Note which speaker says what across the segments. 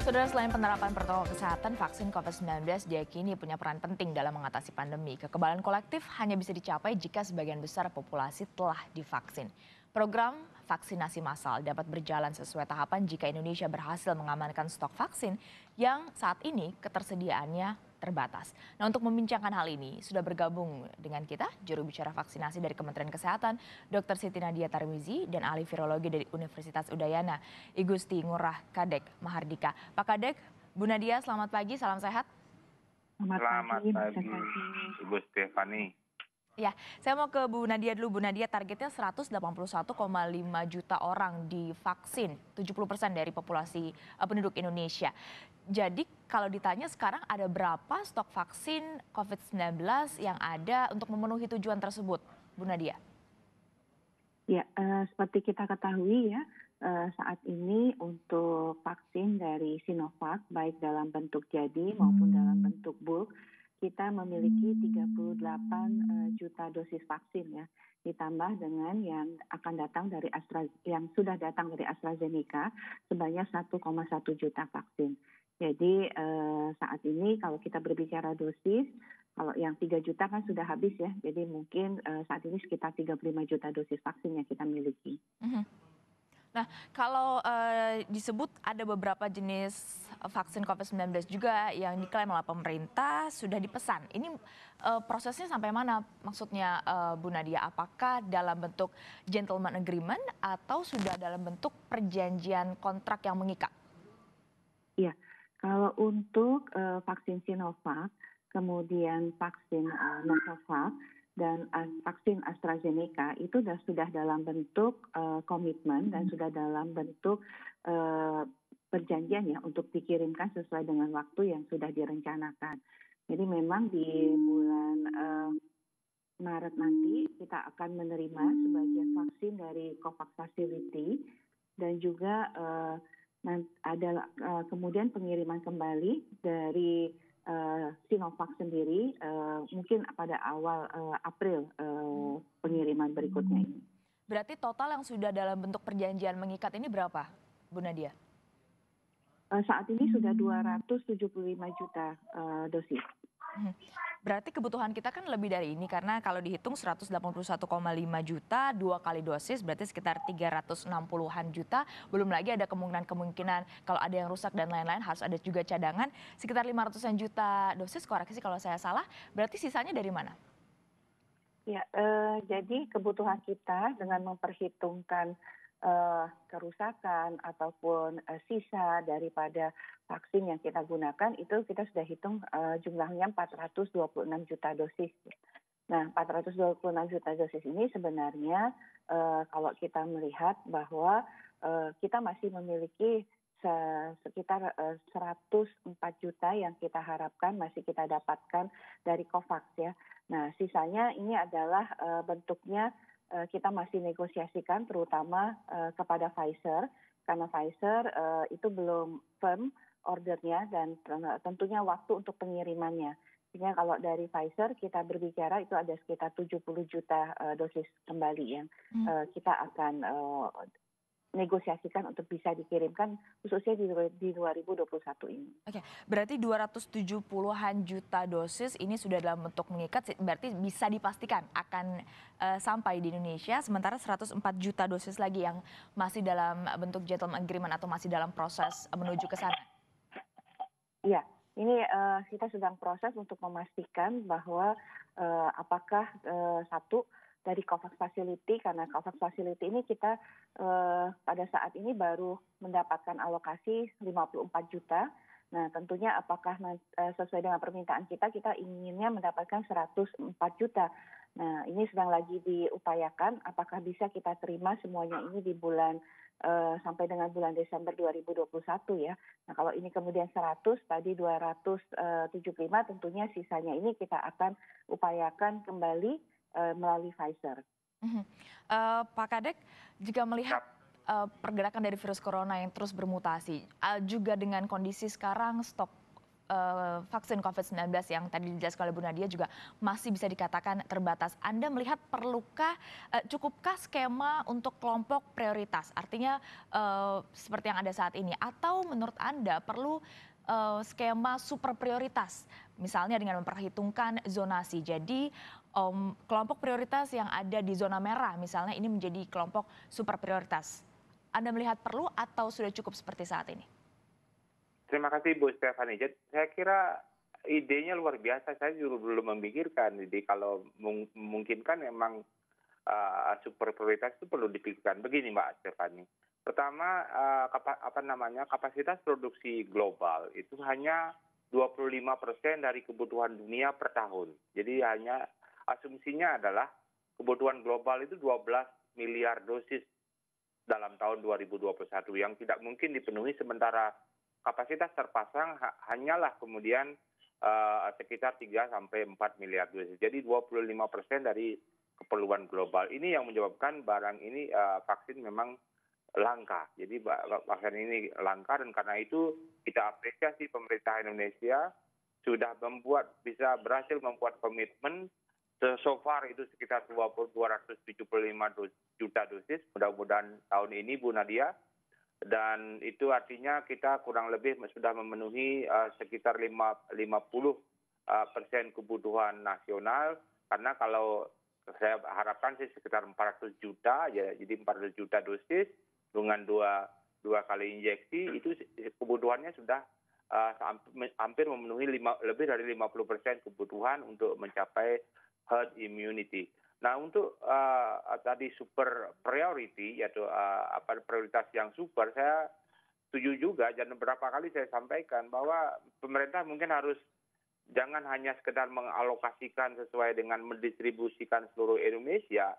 Speaker 1: Saudara, selain penerapan protokol kesehatan, vaksin COVID-19 diyakini punya peran penting dalam mengatasi pandemi. Kekebalan kolektif hanya bisa dicapai jika sebagian besar populasi telah divaksin. Program vaksinasi massal dapat berjalan sesuai tahapan jika Indonesia berhasil mengamankan stok vaksin yang saat ini ketersediaannya terbatas. Nah, untuk membincangkan hal ini sudah bergabung dengan kita juru bicara vaksinasi dari Kementerian Kesehatan, Dr. Siti Nadia Tarmizi, dan ahli virologi dari Universitas Udayana, Igusti Ngurah Kadek Mahardika. Pak Kadek, Bu Nadia, selamat pagi, salam sehat.
Speaker 2: Selamat pagi, Ibu Stefani.
Speaker 1: Ya, saya mau ke Bu Nadia dulu. Bu Nadia, targetnya 181,5 juta orang divaksin, 70% dari populasi penduduk Indonesia. Jadi kalau ditanya sekarang ada berapa stok vaksin COVID-19 yang ada untuk memenuhi tujuan tersebut, Bu Nadia?
Speaker 3: Ya, seperti kita ketahui ya, saat ini untuk vaksin dari Sinovac, baik dalam bentuk jadi maupun dalam bentuk bulk, kita memiliki 38 juta dosis vaksin ya, ditambah dengan yang akan datang dari yang sudah datang dari AstraZeneca sebanyak 1,1 juta vaksin. Jadi saat ini kalau kita berbicara dosis, kalau yang 3 juta kan sudah habis ya, jadi mungkin saat ini sekitar 35 juta dosis vaksin yang kita miliki.
Speaker 1: Nah, kalau disebut ada beberapa jenis vaksin COVID-19 juga yang diklaim oleh pemerintah sudah dipesan. Ini prosesnya sampai mana maksudnya, Bu Nadia? Apakah dalam bentuk gentleman agreement atau sudah dalam bentuk perjanjian kontrak yang mengikat?
Speaker 3: Iya, kalau untuk vaksin Sinovac, kemudian vaksin Novavax, dan vaksin AstraZeneca itu sudah dalam bentuk komitmen dan sudah dalam bentuk perjanjian ya untuk dikirimkan sesuai dengan waktu yang sudah direncanakan. Jadi memang di bulan Maret nanti kita akan menerima sebagian vaksin dari COVAX Facility dan juga ada kemudian pengiriman kembali dari Sinovac sendiri mungkin pada awal April pengiriman berikutnya ini.
Speaker 1: Berarti total yang sudah dalam bentuk perjanjian mengikat ini berapa, Bu Nadia?
Speaker 3: Saat ini sudah 275 juta dosis.
Speaker 1: Berarti kebutuhan kita kan lebih dari ini karena kalau dihitung 181,5 juta 2 kali dosis berarti sekitar 360-an juta. Belum lagi ada kemungkinan kalau ada yang rusak dan lain-lain harus ada juga cadangan sekitar 500-an juta dosis, koreksi kalau saya salah. Berarti sisanya dari mana?
Speaker 3: Ya, jadi kebutuhan kita dengan memperhitungkan kerusakan ataupun sisa daripada vaksin yang kita gunakan itu kita sudah hitung jumlahnya 426 juta dosis. Nah, 426 juta dosis ini sebenarnya kalau kita melihat bahwa kita masih memiliki sekitar 104 juta yang kita harapkan masih kita dapatkan dari COVAX ya. Nah, sisanya ini adalah bentuknya kita masih negosiasikan terutama kepada Pfizer karena Pfizer itu belum firm ordernya dan tentunya waktu untuk pengirimannya. Sehingga kalau dari Pfizer kita berbicara itu ada sekitar 70 juta dosis kembali yang kita akan negosiasikan untuk bisa dikirimkan khususnya di 2021 ini.
Speaker 1: Oke, berarti 270-an juta dosis ini sudah dalam bentuk mengikat, berarti bisa dipastikan akan sampai di Indonesia, sementara 104 juta dosis lagi yang masih dalam bentuk gentleman agreement atau masih dalam proses menuju ke sana.
Speaker 3: Iya, ini kita sedang proses untuk memastikan bahwa apakah satu dari COVAX Facility, karena COVAX Facility ini kita pada saat ini baru mendapatkan alokasi 54 juta. Nah, tentunya apakah sesuai dengan permintaan kita inginnya mendapatkan 104 juta. Nah, ini sedang lagi diupayakan apakah bisa kita terima semuanya ini di bulan sampai dengan bulan Desember 2021 ya. Nah, kalau ini kemudian 100, tadi 275 tentunya sisanya ini kita akan upayakan kembali melalui Pfizer.
Speaker 1: Pak Kadek, jika melihat pergerakan dari virus corona yang terus bermutasi, juga dengan kondisi sekarang stok vaksin COVID-19 yang tadi dijelaskan oleh Bu Nadia juga masih bisa dikatakan terbatas. Anda melihat cukupkah skema untuk kelompok prioritas? Artinya seperti yang ada saat ini, atau menurut Anda perlu skema super prioritas, misalnya dengan memperhitungkan zonasi. Jadi kelompok prioritas yang ada di zona merah misalnya ini menjadi kelompok super prioritas. Anda melihat perlu atau sudah cukup seperti saat ini?
Speaker 2: Terima kasih Bu Stefani. Saya kira idenya luar biasa. Saya juga belum memikirkan. Jadi kalau memungkinkan memang super prioritas itu perlu dipikirkan. Begini Mbak Stefani. Pertama, kapasitas produksi global itu hanya 25% dari kebutuhan dunia per tahun. Jadi hanya asumsinya adalah kebutuhan global itu 12 miliar dosis dalam tahun 2021 yang tidak mungkin dipenuhi, sementara kapasitas terpasang hanyalah kemudian sekitar 3 sampai 4 miliar dosis. Jadi 25% dari keperluan global. Ini yang menyebabkan barang ini vaksin memang langka. Jadi vaksin ini langka, dan karena itu kita apresiasi pemerintah Indonesia sudah bisa berhasil membuat komitmen. So far itu sekitar 275 juta dosis. Mudah-mudahan tahun ini Bu Nadia. Dan itu artinya kita kurang lebih sudah memenuhi sekitar 50% kebutuhan nasional. Karena kalau saya harapkan sih sekitar 400 juta, ya, jadi 400 juta dosis dengan dua kali injeksi, itu kebutuhannya sudah hampir memenuhi lebih dari 50% kebutuhan untuk mencapai herd immunity. Nah, untuk tadi super priority, yaitu prioritas yang super, saya setuju juga, dan beberapa kali saya sampaikan bahwa pemerintah mungkin harus jangan hanya sekedar mengalokasikan sesuai dengan mendistribusikan seluruh Indonesia,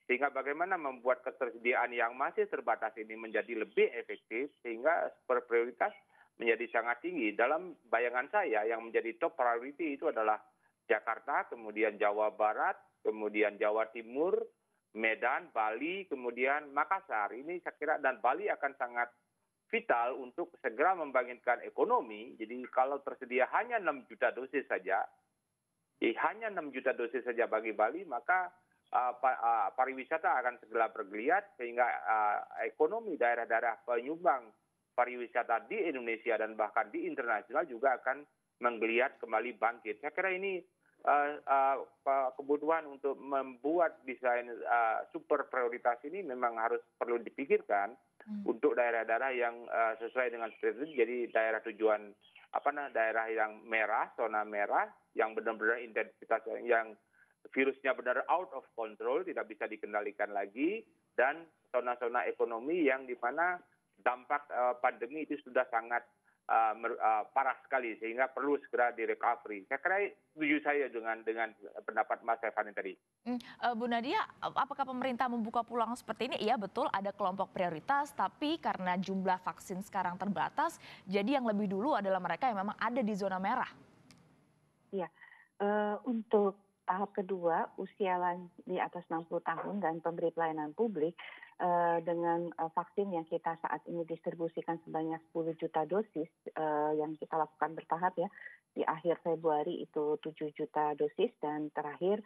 Speaker 2: sehingga bagaimana membuat ketersediaan yang masih terbatas ini menjadi lebih efektif, sehingga super prioritas menjadi sangat tinggi. Dalam bayangan saya yang menjadi top priority itu adalah Jakarta, kemudian Jawa Barat, kemudian Jawa Timur, Medan, Bali, kemudian Makassar. Ini saya kira, dan Bali akan sangat vital untuk segera membangkitkan ekonomi. Jadi kalau tersedia hanya 6 juta dosis saja, hanya 6 juta dosis saja bagi Bali, maka pariwisata akan segera bergeliat, sehingga ekonomi daerah-daerah penyumbang pariwisata di Indonesia dan bahkan di internasional juga akan menggeliat kembali bangkit. Saya kira ini kebutuhan untuk membuat desain super prioritas ini memang perlu dipikirkan untuk daerah-daerah yang sesuai dengan seperti itu. Jadi daerah tujuan daerah yang merah, zona merah, yang benar-benar intensitas yang virusnya benar out of control, tidak bisa dikendalikan lagi, dan zona-zona ekonomi yang di mana dampak pandemi itu sudah sangat parah sekali, sehingga perlu segera direkovery. Saya kira setuju saya dengan pendapat Mas Stefani tadi.
Speaker 1: Bu Nadia, apakah pemerintah membuka peluang seperti ini? Iya betul, ada kelompok prioritas, tapi karena jumlah vaksin sekarang terbatas, jadi yang lebih dulu adalah mereka yang memang ada di zona merah.
Speaker 3: Iya, untuk tahap kedua, usia di atas 60 tahun dan pemberi pelayanan publik, dengan vaksin yang kita saat ini distribusikan sebanyak 10 juta dosis, yang kita lakukan bertahap ya, di akhir Februari itu 7 juta dosis, dan terakhir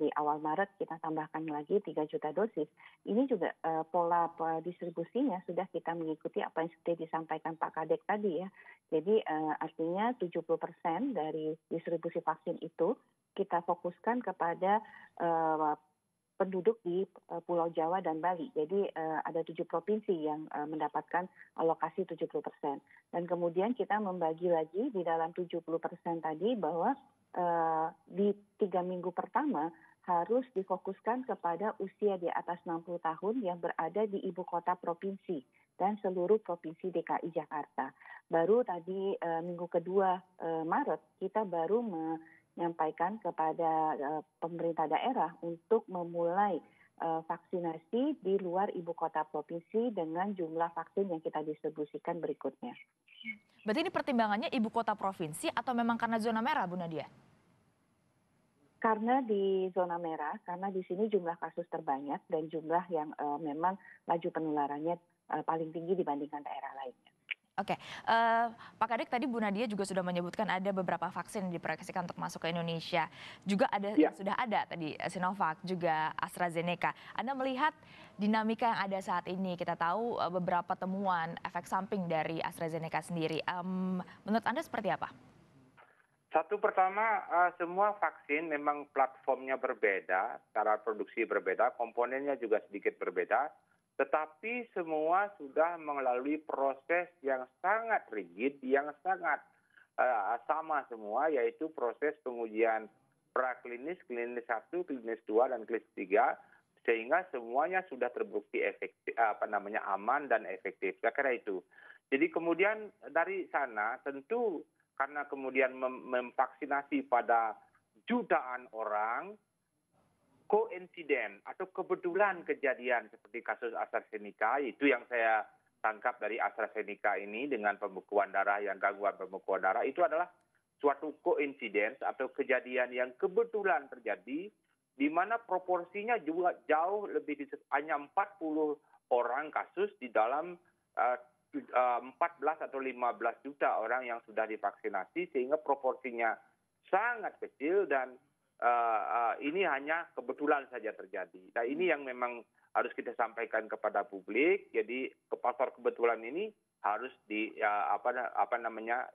Speaker 3: di awal Maret kita tambahkan lagi 3 juta dosis. Ini juga pola distribusinya sudah kita mengikuti apa yang sudah disampaikan Pak Kadek tadi ya. Jadi artinya 70% dari distribusi vaksin itu kita fokuskan kepada penduduk di Pulau Jawa dan Bali. Jadi ada 7 provinsi yang mendapatkan alokasi 70%. Dan kemudian kita membagi lagi di dalam 70% tadi bahwa di 3 minggu pertama harus difokuskan kepada usia di atas 60 tahun yang berada di ibu kota provinsi dan seluruh provinsi DKI Jakarta. Baru tadi minggu kedua Maret kita baru menyampaikan kepada pemerintah daerah untuk memulai vaksinasi di luar ibu kota provinsi dengan jumlah vaksin yang kita distribusikan berikutnya.
Speaker 1: Berarti ini pertimbangannya ibu kota provinsi atau memang karena zona merah, Bu Nadia?
Speaker 3: Karena di zona merah, karena di sini jumlah kasus terbanyak dan jumlah yang memang laju penularannya paling tinggi dibandingkan daerah lainnya.
Speaker 1: Oke, Pak Kadek tadi Bu Nadia juga sudah menyebutkan ada beberapa vaksin yang diproyeksikan untuk masuk ke Indonesia. Juga ada
Speaker 2: Ya.
Speaker 1: sudah ada tadi Sinovac, juga AstraZeneca. Anda melihat dinamika yang ada saat ini, kita tahu beberapa temuan efek samping dari AstraZeneca sendiri. Menurut Anda seperti apa?
Speaker 2: Satu pertama, semua vaksin memang platformnya berbeda, cara produksi berbeda, komponennya juga sedikit berbeda, tetapi semua sudah melalui proses yang sangat rigid, yang sangat sama semua, yaitu proses pengujian praklinis, klinis 1, klinis 2, dan klinis 3, sehingga semuanya sudah terbukti efektif, aman dan efektif. Saya kira itu. Jadi kemudian dari sana tentu karena kemudian memvaksinasi pada jutaan orang, koinsiden atau kebetulan kejadian seperti kasus AstraZeneca, itu yang saya tangkap dari AstraZeneca ini dengan pembekuan darah, yang gangguan pembekuan darah, itu adalah suatu koinsiden atau kejadian yang kebetulan terjadi, di mana proporsinya juga jauh lebih, hanya 40 orang kasus di dalam 14 atau 15 juta orang yang sudah divaksinasi, sehingga proporsinya sangat kecil dan ini hanya kebetulan saja terjadi. Nah, ini yang memang harus kita sampaikan kepada publik. Jadi faktor kebetulan ini harus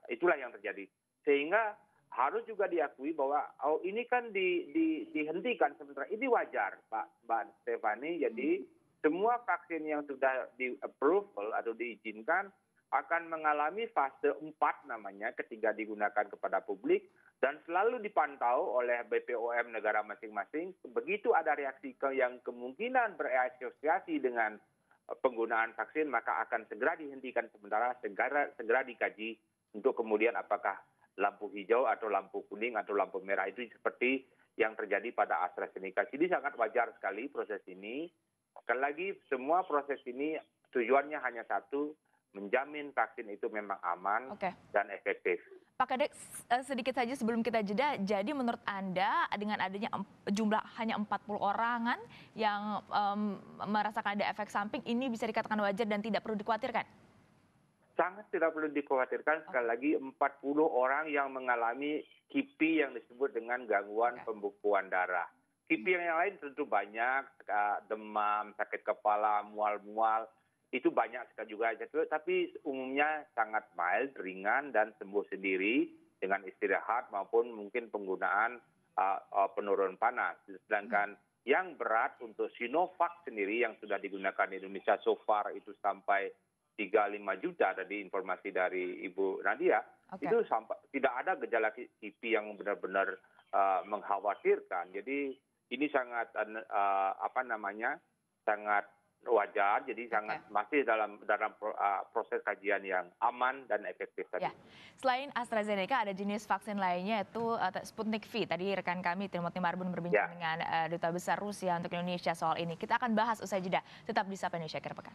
Speaker 2: itulah yang terjadi. Sehingga harus juga diakui bahwa ini kan dihentikan sementara. Ini wajar, Mbak Stephanie. Jadi semua vaksin yang sudah di-approval atau diizinkan akan mengalami fase 4 namanya ketika digunakan kepada publik, dan selalu dipantau oleh BPOM negara masing-masing. Begitu ada reaksi yang kemungkinan berasosiasi dengan penggunaan vaksin, maka akan segera dihentikan sementara, segera dikaji untuk kemudian apakah lampu hijau atau lampu kuning atau lampu merah. Itu seperti yang terjadi pada AstraZeneca. Jadi sangat wajar sekali proses ini. Sekali lagi, semua proses ini tujuannya hanya satu, menjamin vaksin itu memang aman dan efektif.
Speaker 1: Pak Kadek, sedikit saja sebelum kita jeda, jadi menurut Anda dengan adanya jumlah hanya 40 orangan yang merasakan ada efek samping, ini bisa dikatakan wajar dan tidak perlu dikhawatirkan?
Speaker 2: Sangat tidak perlu dikhawatirkan. Sekali lagi, 40 orang yang mengalami KIPI yang disebut dengan gangguan pembekuan darah. KIPI yang lain tentu banyak, demam, sakit kepala, mual-mual, itu banyak sekali juga. Tapi umumnya sangat mild, ringan, dan sembuh sendiri dengan istirahat maupun mungkin penggunaan penurun panas. Sedangkan yang berat untuk Sinovac sendiri yang sudah digunakan di Indonesia so far itu sampai 35 juta, tadi informasi dari Ibu Nadia, itu tidak ada gejala KIPI yang benar-benar mengkhawatirkan. Jadi ini sangat sangat wajar, jadi sangat masih dalam proses kajian yang aman dan efektif tadi.
Speaker 1: Ya. Selain AstraZeneca ada jenis vaksin lainnya yaitu Sputnik V. Tadi rekan kami Timothy Marbun berbincang dengan Duta Besar Rusia untuk Indonesia soal ini. Kita akan bahas usai jeda. Tetap di Sapa Indonesia Akhir Pekan.